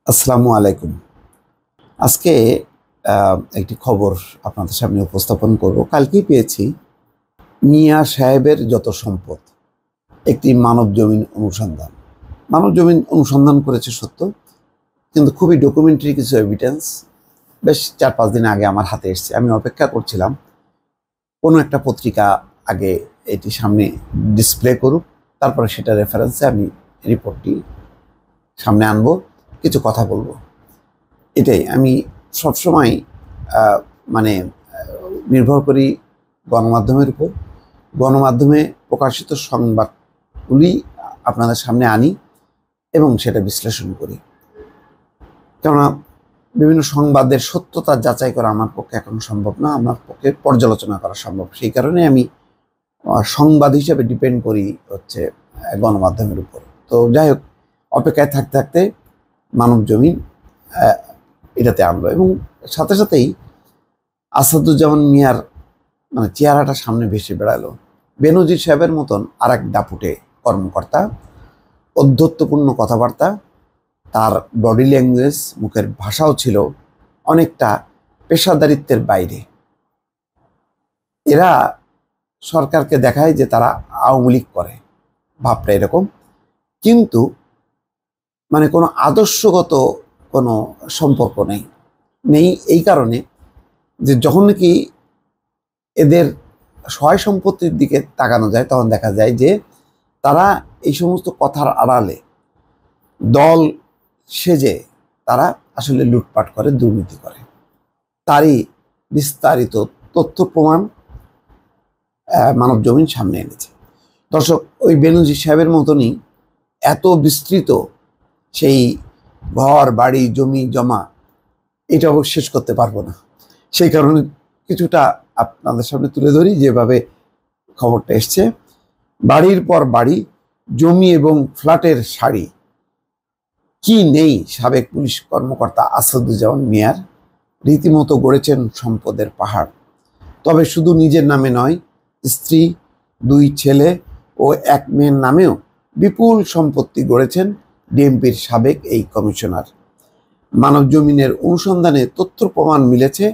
আসসালামু আলাইকুম। আজকে একটি খবর আপনাদের সামনে উপস্থাপন করব। কালকেই পেয়েছি মিয়া সাহেবের যত সম্পদ, একটি মানব জমিন অনুসন্ধান। মানব জমিন অনুসন্ধান করেছে সত্য, কিন্তু খুবই ডকুমেন্টারি কিছু এভিডেন্স বেশ 4-5 দিন আগে আমার হাতে এসেছে। আমি অপেক্ষা করছিলাম কোনো একটা পত্রিকা আগে এটি সামনে ডিসপ্লে করুক, তারপরে সেটা রেফারেন্সে আমি রিপোর্টটি সামনে আনবো, কিছু কথা বলবো। এটাই আমি সবসময় মানে নির্ভর করি গণমাধ্যমের উপর। গণমাধ্যমে প্রকাশিত সংবাদগুলি আপনাদের সামনে আনি এবং সেটা বিশ্লেষণ করি। কেননা বিভিন্ন সংবাদের সত্যতা যাচাই করা আমার পক্ষে এখন সম্ভব না, আমার পক্ষে পর্যালোচনা করা সম্ভব। সেই কারণে আমি সংবাদ হিসেবে ডিপেন্ড করি হচ্ছে গণমাধ্যমের উপর। তো যাই হোক, অপেক্ষায় থাকতে থাকতে মানব জমিন এটাতে আনলো এবং সাথে সাথেই আসাদুজ্জামান মিয়ার চেহারাটা সামনে ভেসে বেড়ালো। বেনজির সাহেবের মতন আর এক দাপুটে কর্মকর্তা, অধ্যত্বপূর্ণ কথাবার্তা, তার বডি ল্যাঙ্গুয়েজ, মুখের ভাষাও ছিল অনেকটা পেশাদারিত্বের বাইরে। এরা সরকারকে দেখায় যে তারা আওয়ামী লীগ করে, ভাবটা এরকম, কিন্তু কোনো আদর্শগত কোনো সম্পর্ক নেই। এই কারণে যে যখন নাকি এদের সহায় সম্পত্তির দিকে তাকানো যায়, তখন দেখা যায় যে তারা এই সমস্ত কথার আড়ালে দল সেজে তারা আসলে লুটপাট করে, দুর্নীতি করে। তারই বিস্তারিত তথ্য প্রমাণ মানব জমিন সামনে এনেছে। দর্শক, ওই বেনজির সাহেবের মতনই এত বিস্তৃত সেই ঘর বাড়ি জমি জমা, এটাও শেষ করতে পারবো না। সেই কারণে কিছুটা আপনাদের সামনে তুলে ধরি যেভাবে খবরটা এসছে। বাড়ির পর বাড়ি, জমি এবং ফ্ল্যাটের সারি, কি নেই সাবেক পুলিশ কর্মকর্তা আসাদুজ্জামান মিয়ার। রীতিমতো গড়েছেন সম্পদের পাহাড়। তবে শুধু নিজের নামে নয়, স্ত্রী, 2 ছেলে ও 1 মেয়ের নামেও বিপুল সম্পত্তি গড়েছেন ডিএমপির সাবেক এই কমিশনার। মানব জমিনের অনুসন্ধানে তথ্য প্রমাণ মিলেছে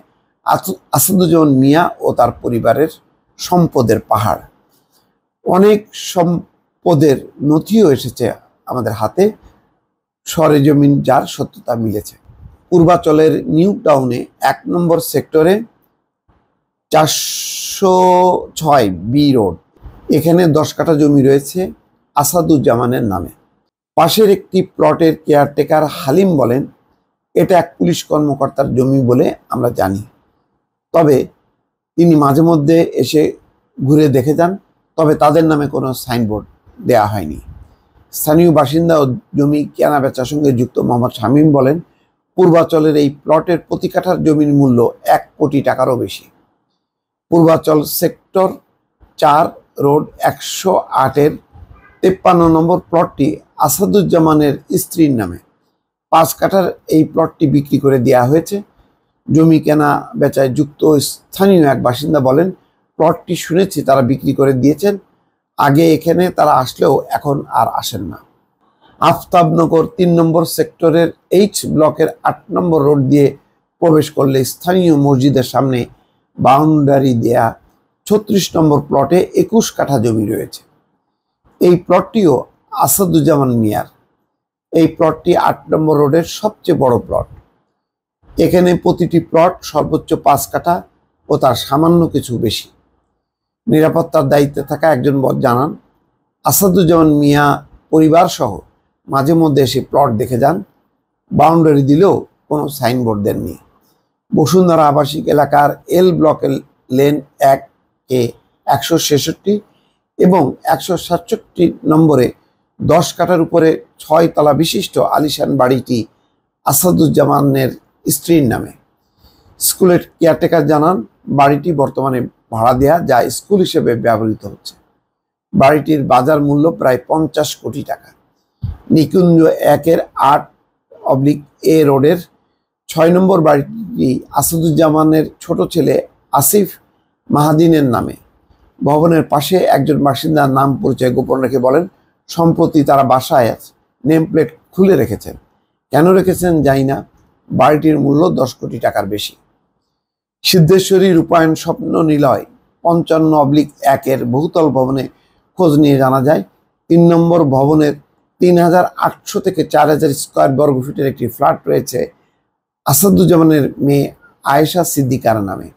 আসাদুজ্জামান মিয়া ও তার পরিবারের সম্পদের পাহাড়। অনেক সম্পদের নথিও এসেছে আমাদের হাতে, সরেজমিন যার সত্যতা মিলেছে। পূর্বাচলের নিউ টাউনে 1 নম্বর সেক্টরে 406 বি রোড, এখানে 10 কাঠা জমি রয়েছে আসাদুজ্জামানের নামে। পাশের একটি প্লটের কেয়ারটেকার হালিম বলেন, এটা এক পুলিশ কর্মকর্তার জমি বলে আমরা জানি, তবে তিনি মাঝে মধ্যে এসে ঘুরে দেখে যান, তবে তাদের নামে কোনো সাইনবোর্ড দেয়া হয়নি। স্থানীয় বাসিন্দা ও জমি কেনা বেচার সঙ্গে যুক্ত মোহাম্মদ শামীম বলেন, পূর্বাচলের এই প্লটের প্রতি কাঠার জমির মূল্য 1 কোটি টাকারও বেশি। পূর্বাচল সেক্টর 4 রোড 108-এর 53 নম্বর প্লটটি আসাদুজ্জামানের স্ত্রীর নামে। 5 কাঠার এই প্লটটি বিক্রি করে দেওয়া হয়েছে। জমি কেনা বেচায় যুক্ত স্থানীয় এক বাসিন্দা বলেন, প্লটটি শুনেছি তারা বিক্রি করে দিয়েছেন, আগে এখানে তারা আসলেও এখন আর আসেন না। আফতাবনগর 3 নম্বর সেক্টরের H ব্লকের 8 নম্বর রোড দিয়ে প্রবেশ করলে স্থানীয় মসজিদের সামনে বাউন্ডারি দেয়া 36 নম্বর প্লটে 21 কাঠা জমি রয়েছে। এই প্লটটিও আসাদুজ্জামান মিয়ার। এই প্লটটি 8 নম্বর রোডের সবচেয়ে বড় প্লট। এখানে প্রতিটি প্লট সর্বোচ্চ 5 কাঠা ও তার সামান্য কিছু বেশি। নিরাপত্তার দায়িত্বে থাকা একজন জানান, আসাদুজ্জামান মিয়া পরিবার সহ মাঝে মধ্যে এসে প্লট দেখে যান, বাউন্ডারি দিলেও কোনো সাইনবোর্ড দেননি। বসুন্ধরা আবাসিক এলাকার এল ব্লকের লেন 1-এ 166 এবং 167 নম্বরে 10 কাঠার উপরে 6 তলা বিশিষ্ট আলিশান বাড়িটি আসাদুজ্জামানের স্ত্রীর নামে। স্কুলের কেয়ারটেকার জানান, বাড়িটি বর্তমানে ভাড়া দেয়া, যা স্কুল হিসেবে ব্যবহৃত হচ্ছে। বাড়িটির বাজার মূল্য প্রায় 50 কোটি টাকা। নিকুঞ্জ 1-এর 8/A রোডের 6 নম্বর বাড়িটি আসাদুজ্জামানের ছোট ছেলে আসিফ মাহাদিনের নামে। ভবনের পাশে একজন বাসিন্দার নাম পরিচয় গোপন রেখে বলেন, সম্প্রতি তারা বাসায় নেম প্লেট খুলে রেখেছেন। কেন রেখেছেন জানি না। বাড়িটির মূল্য 10 কোটি টাকার বেশি। সিদ্ধেশ্বরী রূপায়ণ স্বপ্ন নিলয় 55/1 বহুতল ভবনে খোঁজ নিয়ে জানা যায় 3 নম্বর ভবনের 3800 থেকে 4000 স্কয়ার বর্গফিটের একটি ফ্ল্যাট রয়েছে আসাদুজ্জামানের মেয়ে আয়েশা সিদ্দিকার নামে।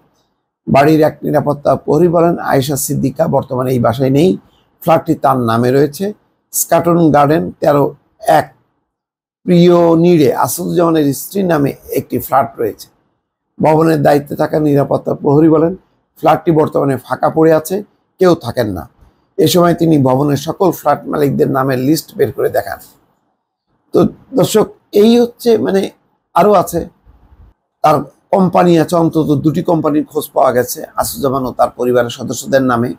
বাড়ির এক নিরাপত্তা প্রহরী বলেন, আয়েশা সিদ্দিকা বর্তমানে এই বাসায় নেই। ফ্ল্যাটটি তার নামে রয়েছে। স্কাটন গার্ডেন 13-1 প্রিয়নীড়ে আসাদুজ্জামানের স্ত্রীর নামে একটি ফ্ল্যাট রয়েছে। ভবনের দায়িত্বে থাকা নিরাপত্তা প্রহরী বলেন, ফ্ল্যাটটি বর্তমানে ফাঁকা পড়ে আছে, কেউ থাকেন না। এ সময় তিনি ভবনের সকল ফ্ল্যাট মালিকদের নামের লিস্ট বের করে দেখান। তো দর্শক, এই হচ্ছে মানে আরো আছে, তার কোম্পানি আছে, অন্তত 2টি কোম্পানির খোঁজ পাওয়া গেছে আসাদুজ্জামান ও তার পরিবারের সদস্যদের নামে।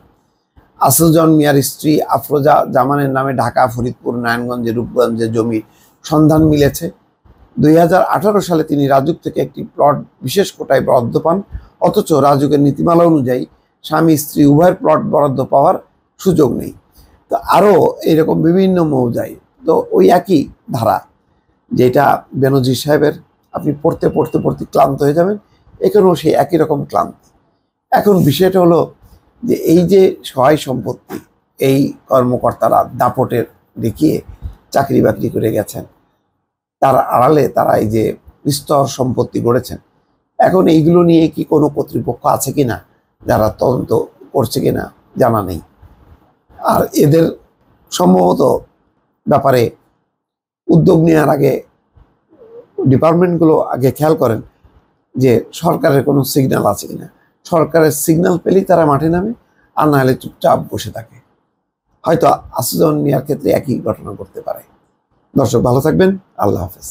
আসাদুজ্জামান মিয়ার স্ত্রী আফরোজা জামানের নামে ঢাকা, ফরিদপুর, নারায়ণগঞ্জে, রূপগঞ্জে জমির সন্ধান মিলেছে। 2018 সালে তিনি রাজুক থেকে একটি প্লট বিশেষ কোটায় বরাদ্দ পান, অথচ রাজুকের নীতিমালা অনুযায়ী স্বামী স্ত্রী উভয়ের প্লট বরাদ্দ পাওয়ার সুযোগ নেই। তো আরও এইরকম বিভিন্ন মৌজায় তো ওই একই ধারা, যেটা বেনজির সাহেবের, আপনি পড়তে পড়তে পড়তে ক্লান্ত হয়ে যাবেন, এখানেও সেই একই রকম ক্লান্তি। এখন বিষয়টা হলো যে এই যে সহায় সম্পত্তি, এই কর্মকর্তারা দাপটের দেখিয়ে চাকরি বাকরি করে গেছেন, তার আড়ালে তারা এই যে বিস্তর সম্পত্তি গড়েছেন, এখন এইগুলো নিয়ে কি কোনো কর্তৃপক্ষ আছে কিনা যারা তদন্ত করছে কিনা জানা নেই। আর এদের সম্ভবত ব্যাপারে উদ্যোগ নেওয়ার আগে ডিপার্টমেন্টগুলো আগে খেয়াল করেন যে সরকারের কোনো সিগন্যাল আছে কিনা। সরকারের সিগন্যাল পেলেই তারা মাঠে নামে, আর না হলে চুপচাপ বসে থাকে। হয়তো আসাদুজ্জামান মিয়ার ক্ষেত্রে একই ঘটনা ঘটতে পারে। দর্শক, ভালো থাকবেন। আল্লাহ হাফেজ।